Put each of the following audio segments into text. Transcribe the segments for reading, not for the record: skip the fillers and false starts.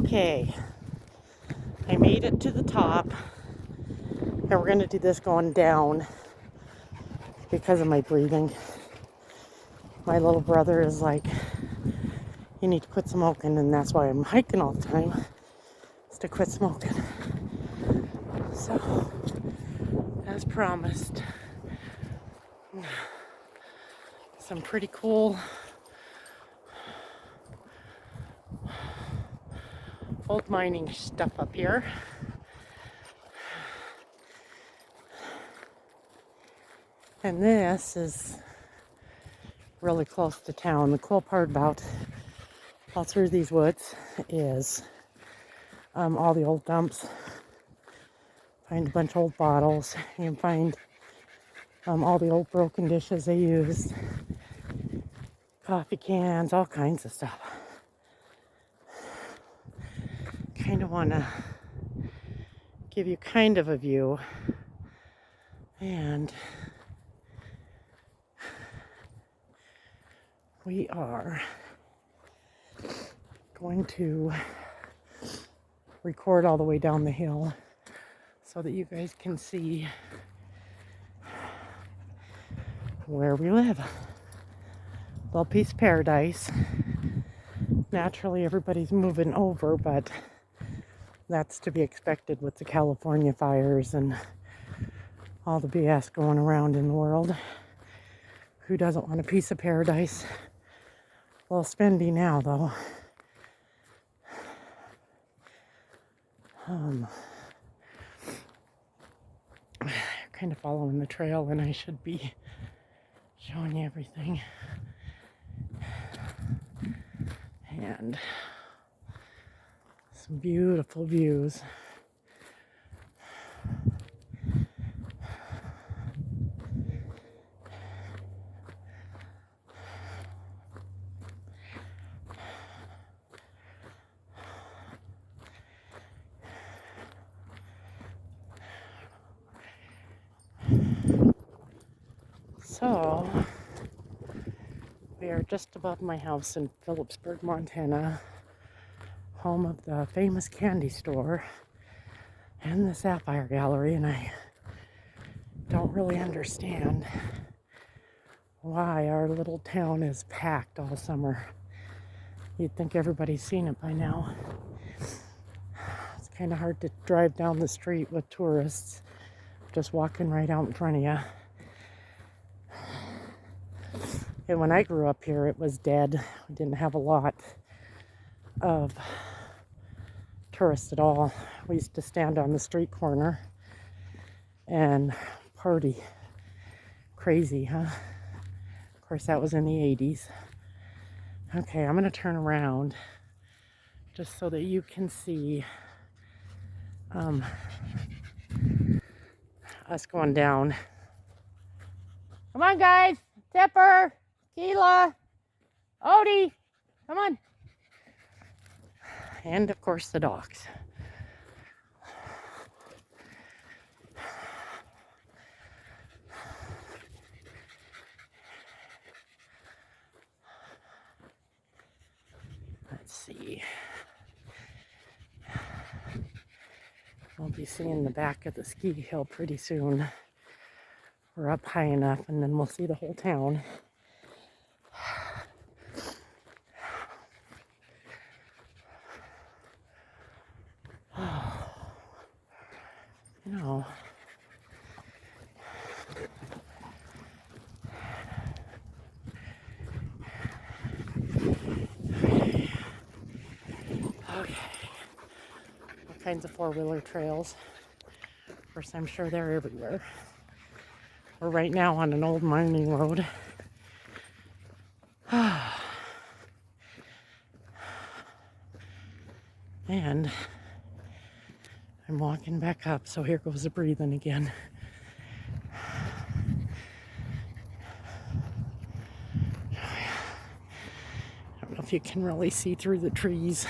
Okay, I made it to the top, and we're gonna do this going down because of my breathing. My little brother is like, you need to quit smoking, and that's why I'm hiking all the time, is to quit smoking. So, as promised, some pretty cool old mining stuff up here. And this is really close to town. The cool part about all through these woods is all the old dumps. Find a bunch of old bottles. You can find all the old broken dishes they used, coffee cans, all kinds of stuff. Kind of want to give you kind of a view, and we are going to record all the way down the hill so that you guys can see where we live. Little piece of paradise. Naturally, everybody's moving over, but that's to be expected with the California fires and all the BS going around in the world. Who doesn't want a piece of paradise? A little spendy now, though. Kind of following the trail, and I should be showing you everything. And some beautiful views. So, we are just above my house in Phillipsburg, Montana, home of the famous candy store and the Sapphire Gallery, and I don't really understand why our little town is packed all summer. You'd think everybody's seen it by now. It's kind of hard to drive down the street with tourists just walking right out in front of you. And when I grew up here, it was dead. We didn't have a lot of tourists at all. We used to stand on the street corner and party. Crazy, huh? Of course, that was in the 80s. Okay, I'm gonna turn around just so that you can see us going down. Come on, guys. Tipper, Keela, Odie, come on. And of course the dogs. Let's see. We'll be seeing the back of the ski hill pretty soon. We're up high enough, and then we'll see the whole town. You know, okay. All kinds of four-wheeler trails. Of course, I'm sure they're everywhere. We're right now on an old mining road. And I'm walking back up, so here goes the breathing again. I don't know if you can really see through the trees.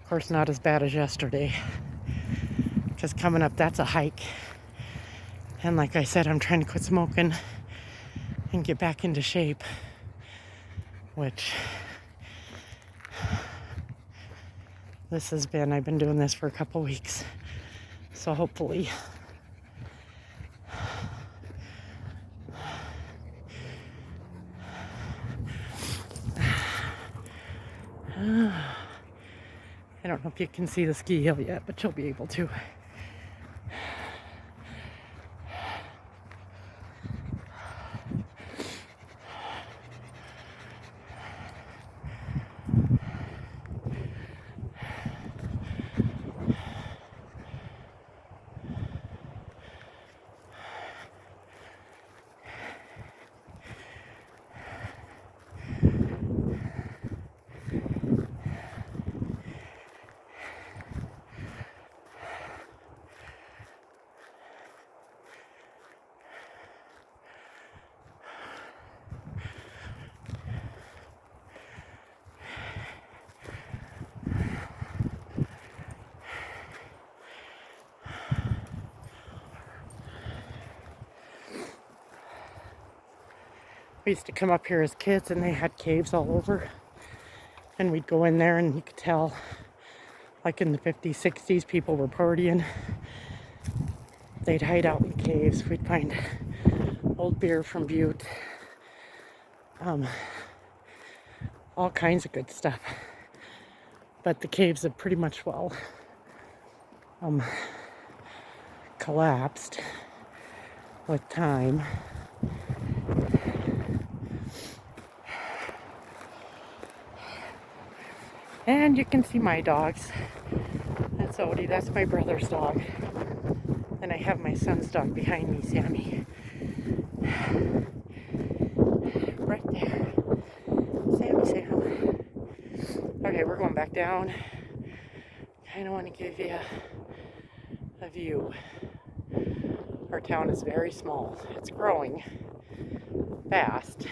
Of course, not as bad as yesterday. Because coming up, that's a hike. And like I said, I'm trying to quit smoking and get back into shape, which I've been doing this for a couple weeks. So hopefully I don't know if you can see the ski hill yet, but you'll be able to. We used to come up here as kids and they had caves all over. And we'd go in there and you could tell, like in the 50s, 60s, people were partying. They'd hide out in caves. We'd find old beer from Butte. All kinds of good stuff. But the caves have pretty much collapsed with time. And you can see my dogs. That's Odie, that's my brother's dog. And I have my son's dog behind me, Sammy. Right there. Sammy, say hello. Okay, we're going back down. Kind of want to give you a view. Our town is very small. It's growing fast.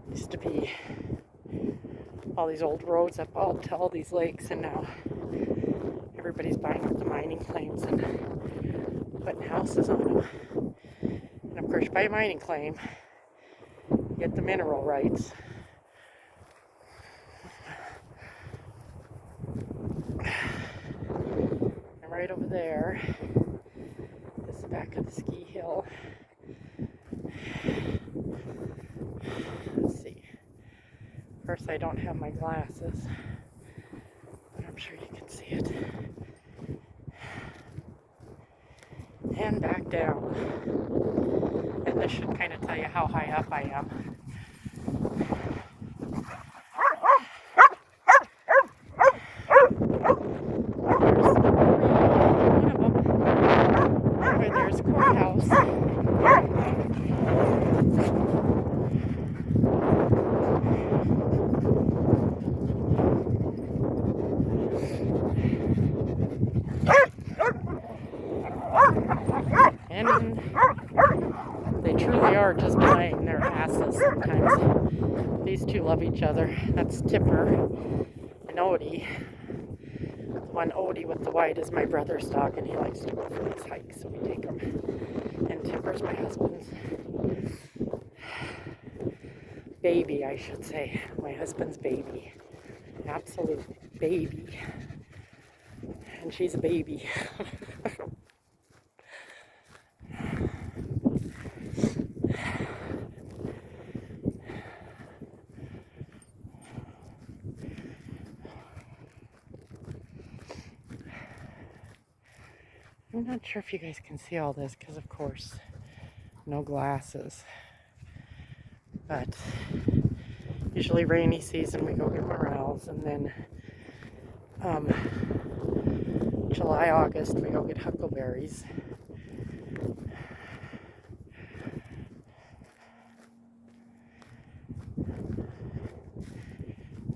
Used to be all these old roads up all to all these lakes, and now everybody's buying up the mining claims and putting houses on them. And of course, by a mining claim, you get the mineral rights. And right over there is the back of the ski hill. Let's see. Of course, I don't have my glasses, but I'm sure you can see it. And back down. And this should kind of tell you how high up I am. There's the courthouse. And they truly are just playing their asses sometimes. These two love each other. That's Tipper and Odie. The one Odie with the white is my brother's dog, and he likes to go for these hikes, so we take him. And Tipper's my husband's baby, I should say. My husband's baby. Absolute baby. And she's a baby. I'm not sure if you guys can see all this because, of course, no glasses. But usually rainy season we go get morels, and then July, August we go get huckleberries.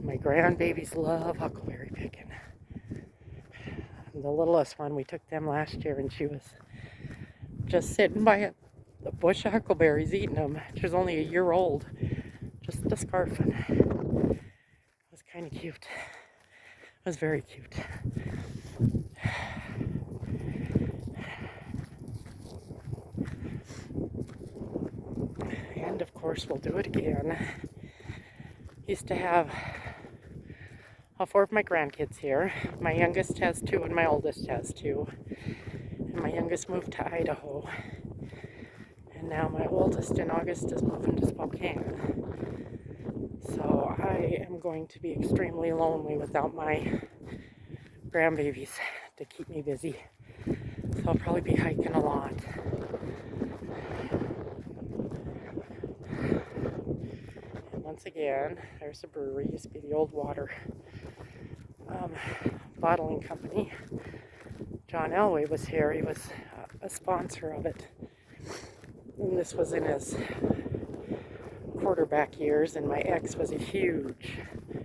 My grandbabies love huckleberry picking. The littlest one, we took them last year, and she was just sitting by a bush of huckleberries eating them. She was only a year old, just a scarfing. It was kind of cute. It was very cute. course, we'll do it again. Used to have all 4 of my grandkids here. My youngest has 2 and my oldest has 2. And my youngest moved to Idaho. And now my oldest in August is moving to Spokane. So I am going to be extremely lonely without my grandbabies to keep me busy. So I'll probably be hiking a lot. And once again, there's a brewery. Used to be the Old Water bottling company. John Elway was here. He was a sponsor of it. And this was in his quarterback years, and my ex was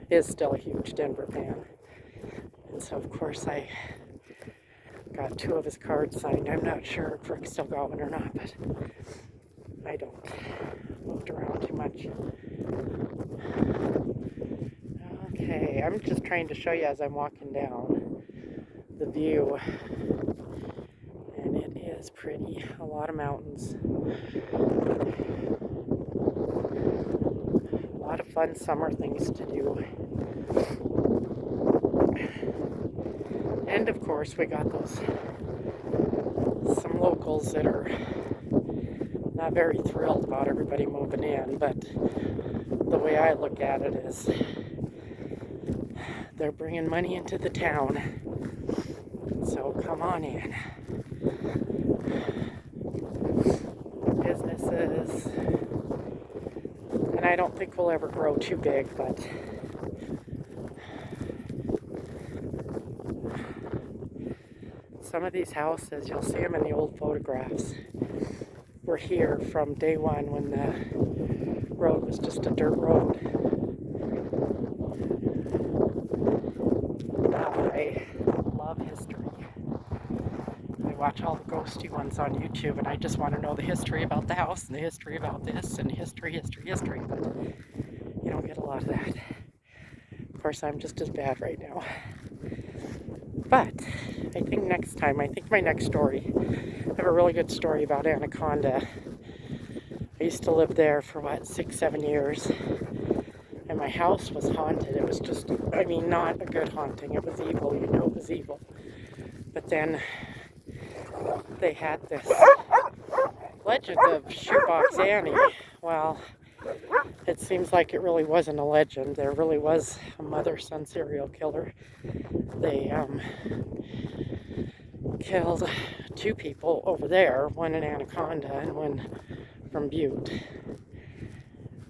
is still a huge Denver fan. And so, of course, I got 2 of his cards signed. I'm not sure if Rick still got one or not, but I don't. Moved around too much. Okay, I'm just trying to show you as I'm walking down the view. And it is pretty. A lot of mountains. A lot of fun summer things to do. And of course, we got some locals that are not very thrilled about everybody moving in, but the way I look at it is they're bringing money into the town, so come on in. Businesses, and I don't think we'll ever grow too big, but some of these houses, you'll see them in the old photographs, were here from day one when the road was just a dirt road. I love history. I watch all the ghosty ones on YouTube, and I just want to know the history about the house and the history about this and history, but you don't get a lot of that. Of course, I'm just as bad right now. But I think next time, my next story, I have a really good story about Anaconda. I used to live there for 6-7 years, and my house was haunted. It was just, not a good haunting. It was evil, it was evil. But then they had this legend of Shoebox Annie. Well, it seems like it really wasn't a legend. There really was a mother-son serial killer. They killed 2 people over there, one in Anaconda and one from Butte.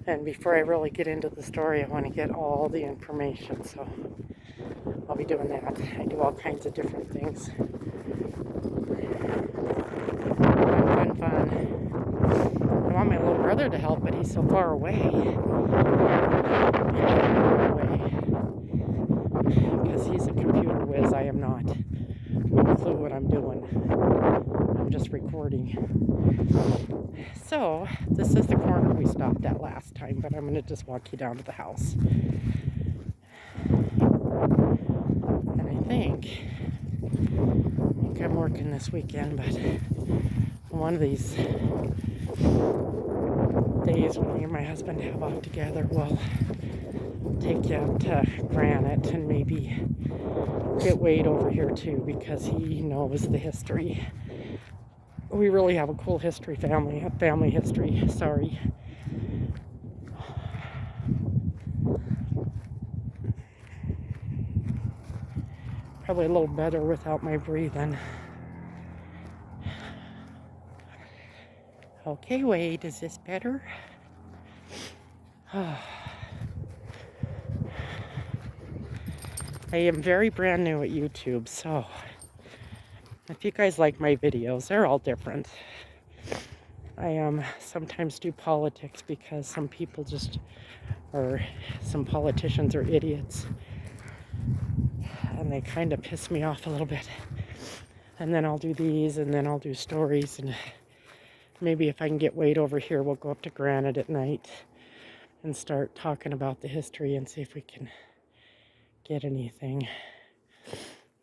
And before I really get into the story, I want to get all the information, so I'll be doing that. I do all kinds of different things. Fun. I want my little brother to help, but he's so far away. Because he's a computer whiz. I am not. No clue what I'm doing. I'm just recording. So, this is the corner we stopped at last time, but I'm going to just walk you down to the house. And I think I'm working this weekend, but one of these days when me and my husband have off together, we'll take you up to Granite and maybe get Wade over here too, because he knows the history. We really have a cool family history, sorry. Probably a little better without my breathing. Okay, Wade, is this better? I am very brand new at YouTube, so if you guys like my videos, they're all different. I sometimes do politics because some politicians are idiots, and they kind of piss me off a little bit. And then I'll do these, and then I'll do stories, and maybe if I can get Wade over here, we'll go up to Granite at night and start talking about the history and see if we can get anything.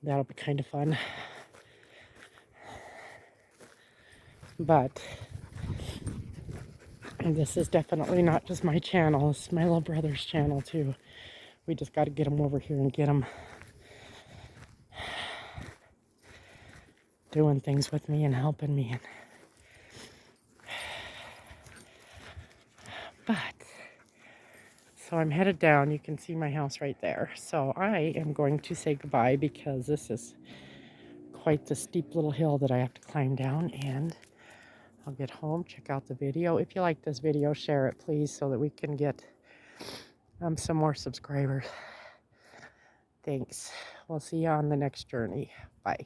That'll be kind of fun. And this is definitely not just my channel, it's my little brother's channel too. We just got to get him over here and get him doing things with me and helping me. But, so I'm headed down. You can see my house right there. So I am going to say goodbye because this is quite the steep little hill that I have to climb down, and I'll get home, check out the video. If you like this video, share it please so that we can get some more subscribers. Thanks. We'll see you on the next journey. Bye.